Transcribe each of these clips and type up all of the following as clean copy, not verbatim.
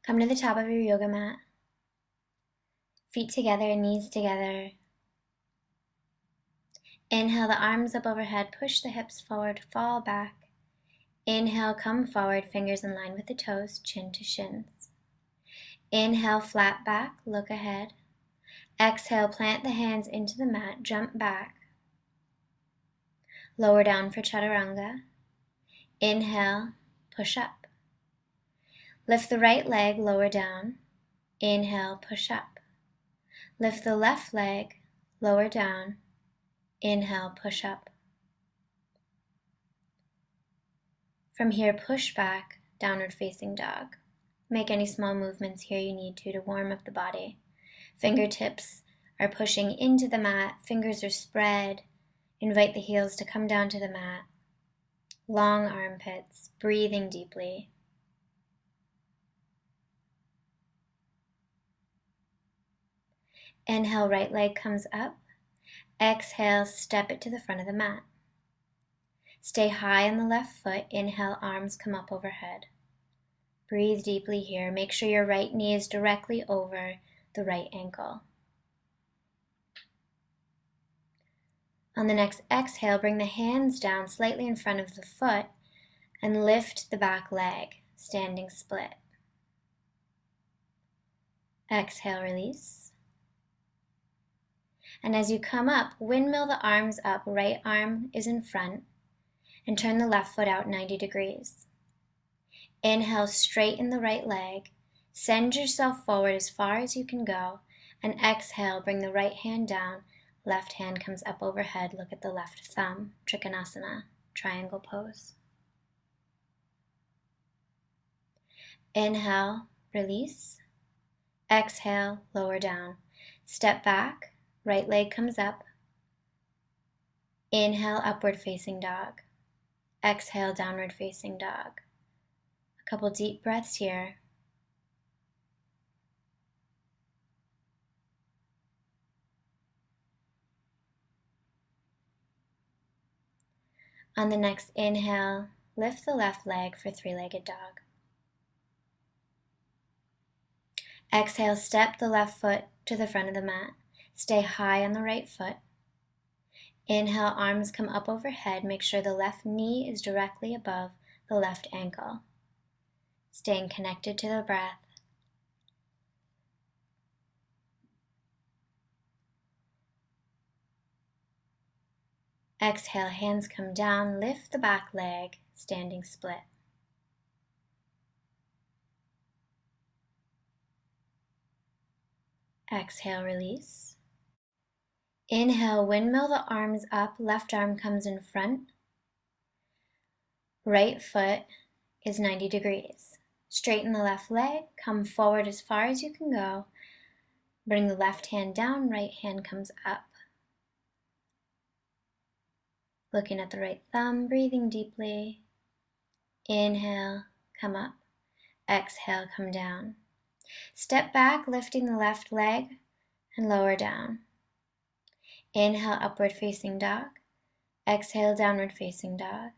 Come to the top of your yoga mat. Feet together, knees together. Inhale the arms up overhead, push the hips forward, fall back. Inhale, come forward, fingers in line with the toes, chin to shins. Inhale, flat back, look ahead. Exhale, plant the hands into the mat, jump back. Lower down for chaturanga. Inhale, push up. Lift the right leg, lower down. Inhale, push up. Lift the left leg, lower down. Inhale, push up. From here, push back, downward facing dog. Make any small movements here you need to warm up the body. Fingertips are pushing into the mat, fingers are spread. Invite the heels to come down to the mat. Long armpits, breathing deeply. Inhale, right leg comes up. Exhale, step it to the front of the mat. Stay high on the left foot. Inhale, arms come up overhead. Breathe deeply here. Make sure your right knee is directly over the right ankle. On the next exhale, bring the hands down slightly in front of the foot and lift the back leg, standing split. Exhale, release. And as you come up, windmill the arms up, right arm is in front, and turn the left foot out 90 degrees. Inhale, straighten the right leg, send yourself forward as far as you can go, and exhale, bring the right hand down, left hand comes up overhead, look at the left thumb, Trikonasana, triangle pose. Inhale, release. Exhale, lower down. Step back. Right leg comes up. Inhale, upward facing dog. Exhale, downward facing dog. A couple deep breaths here. On the next inhale, lift the left leg for three-legged dog. Exhale, step the left foot to the front of the mat. Stay high on the right foot. Inhale, arms come up overhead. Make sure the left knee is directly above the left ankle. Staying connected to the breath. Exhale, hands come down. Lift the back leg, standing split. Exhale, release. Inhale, windmill the arms up, left arm comes in front. Right foot is 90 degrees. Straighten the left leg, come forward as far as you can go. Bring the left hand down, right hand comes up. Looking at the right thumb, breathing deeply. Inhale, come up. Exhale, come down. Step back, lifting the left leg and lower down. Inhale, upward facing dog. Exhale, downward facing dog.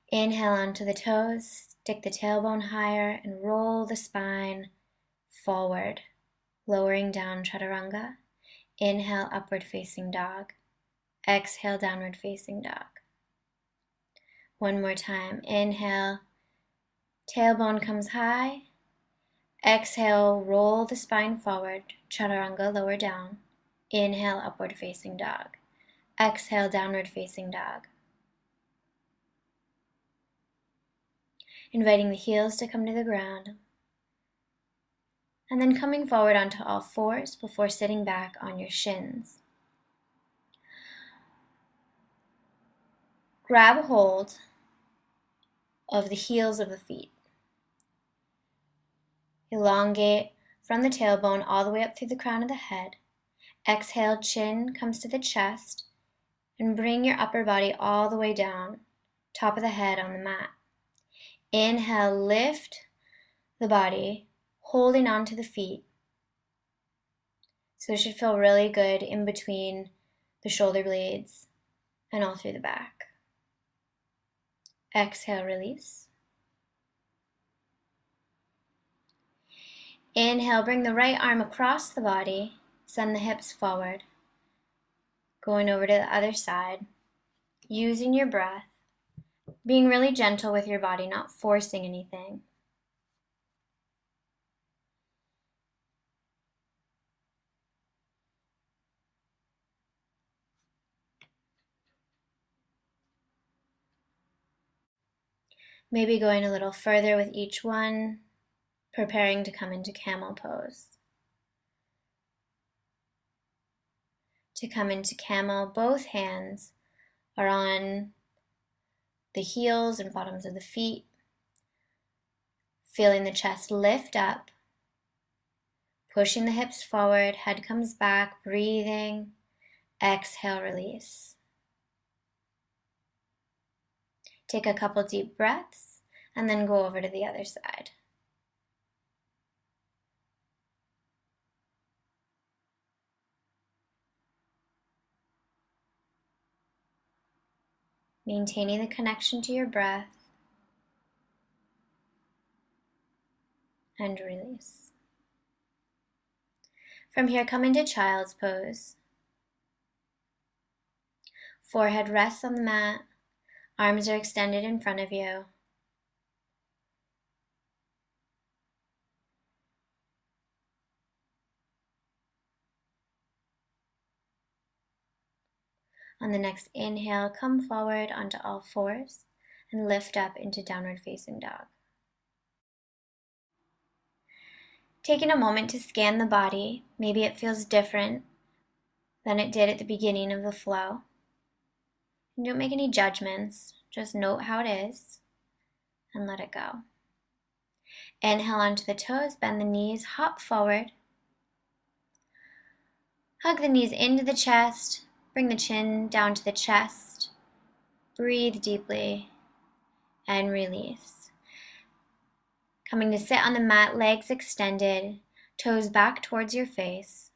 Inhale onto the toes, stick the tailbone higher and roll the spine forward, lowering down chaturanga. Inhale, upward facing dog. Exhale, downward facing dog. One more time. Inhale, tailbone comes high. Exhale, roll the spine forward, chaturanga, lower down. Inhale, upward facing dog. Exhale, downward facing dog. Inviting the heels to come to the ground. And then coming forward onto all fours before sitting back on your shins. Grab hold of the heels of the feet. Elongate from the tailbone all the way up through the crown of the head. Exhale, chin comes to the chest, and bring your upper body all the way down, top of the head on the mat. Inhale, lift the body, holding on to the feet. So it should feel really good in between the shoulder blades and all through the back. Exhale, release. Inhale, bring the right arm across the body, send the hips forward. Going over to the other side, using your breath, being really gentle with your body, not forcing anything. Maybe going a little further with each one, preparing to come into camel pose. To come into camel, both hands are on the heels and bottoms of the feet, feeling the chest lift up, pushing the hips forward, head comes back, breathing, exhale, release. Take a couple deep breaths and then go over to the other side. Maintaining the connection to your breath and release. From here, come into child's pose. Forehead rests on the mat, arms are extended in front of you. On the next inhale, come forward onto all fours and lift up into downward facing dog. Taking a moment to scan the body, maybe it feels different than it did at the beginning of the flow. And don't make any judgments, just note how it is and let it go. Inhale onto the toes, bend the knees, hop forward. Hug the knees into the chest, bring the chin down to the chest. Breathe deeply and release. Coming to sit on the mat, legs extended, toes back towards your face.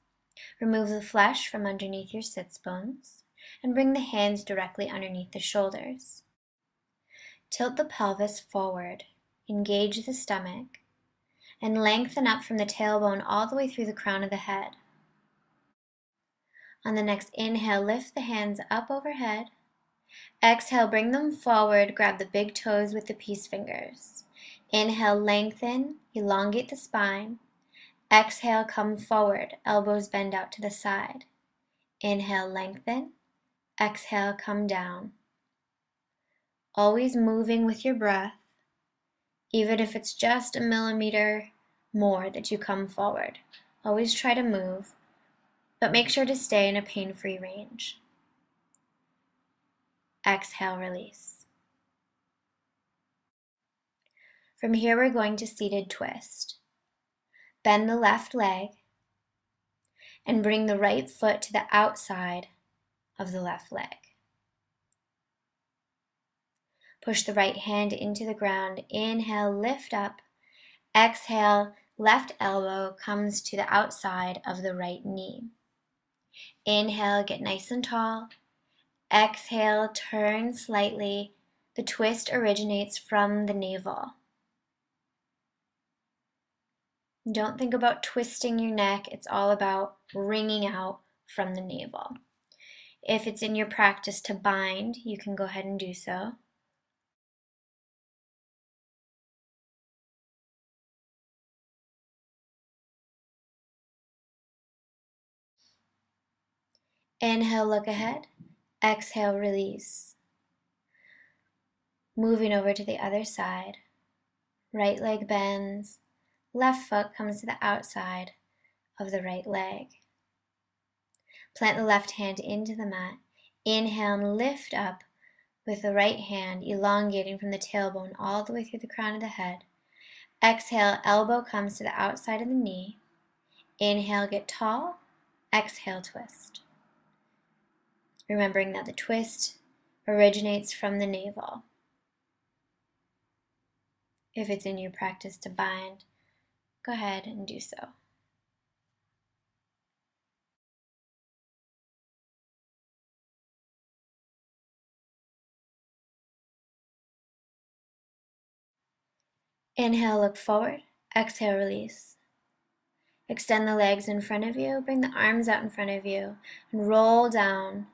Remove the flesh from underneath your sits bones and bring the hands directly underneath the shoulders. Tilt the pelvis forward, engage the stomach, and lengthen up from the tailbone all the way through the crown of the head. On the next inhale, lift the hands up overhead. Exhale, bring them forward, grab the big toes with the peace fingers. Inhale, lengthen, elongate the spine. Exhale, come forward, elbows bend out to the side. Inhale, lengthen. Exhale, come down. Always moving with your breath, even if it's just a millimeter more that you come forward. Always try to move, but make sure to stay in a pain-free range. Exhale, release. From here, we're going to seated twist. Bend the left leg and bring the right foot to the outside of the left leg. Push the right hand into the ground. Inhale, lift up. Exhale, left elbow comes to the outside of the right knee. Inhale, get nice and tall. Exhale, turn slightly. The twist originates from the navel. Don't think about twisting your neck. It's all about wringing out from the navel. If it's in your practice to bind, you can go ahead and do so. Inhale, look ahead. Exhale, release. Moving over to the other side. Right leg bends. Left foot comes to the outside of the right leg. Plant the left hand into the mat. Inhale and lift up with the right hand, elongating from the tailbone all the way through the crown of the head. Exhale, elbow comes to the outside of the knee. Inhale, get tall. Exhale, twist. Remembering that the twist originates from the navel. If it's in your practice to bind, go ahead and do so. Inhale, look forward. Exhale, release. Extend the legs in front of you, bring the arms out in front of you, and roll down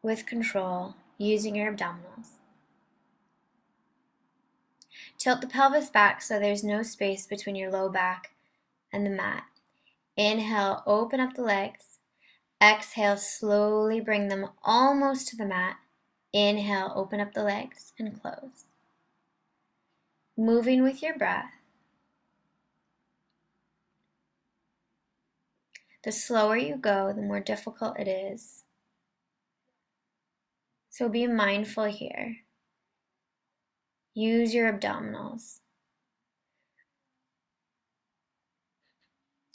with control using your abdominals. Tilt the pelvis back so there's no space between your low back and the mat. Inhale, open up the legs. Exhale, slowly bring them almost to the mat. Inhale, open up the legs and close. Moving with your breath. The slower you go, the more difficult it is. So be mindful here. Use your abdominals.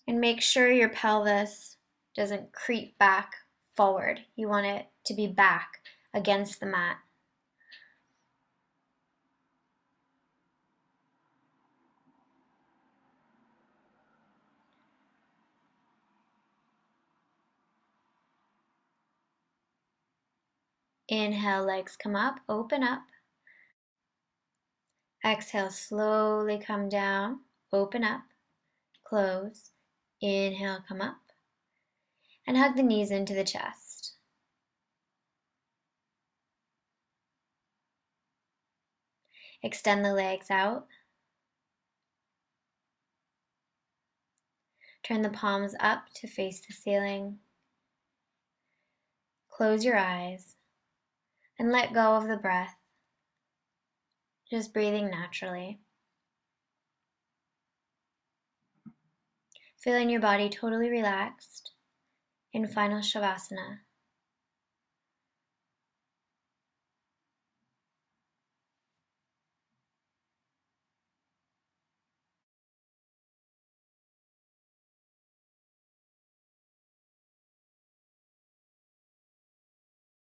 And make sure your pelvis doesn't creep back forward. You want it to be back against the mat. Inhale, legs come up, open up. Exhale, slowly come down, open up, close. Inhale, come up. And hug the knees into the chest. Extend the legs out. Turn the palms up to face the ceiling. Close your eyes and let go of the breath. Just breathing naturally. Feeling your body totally relaxed in final Shavasana.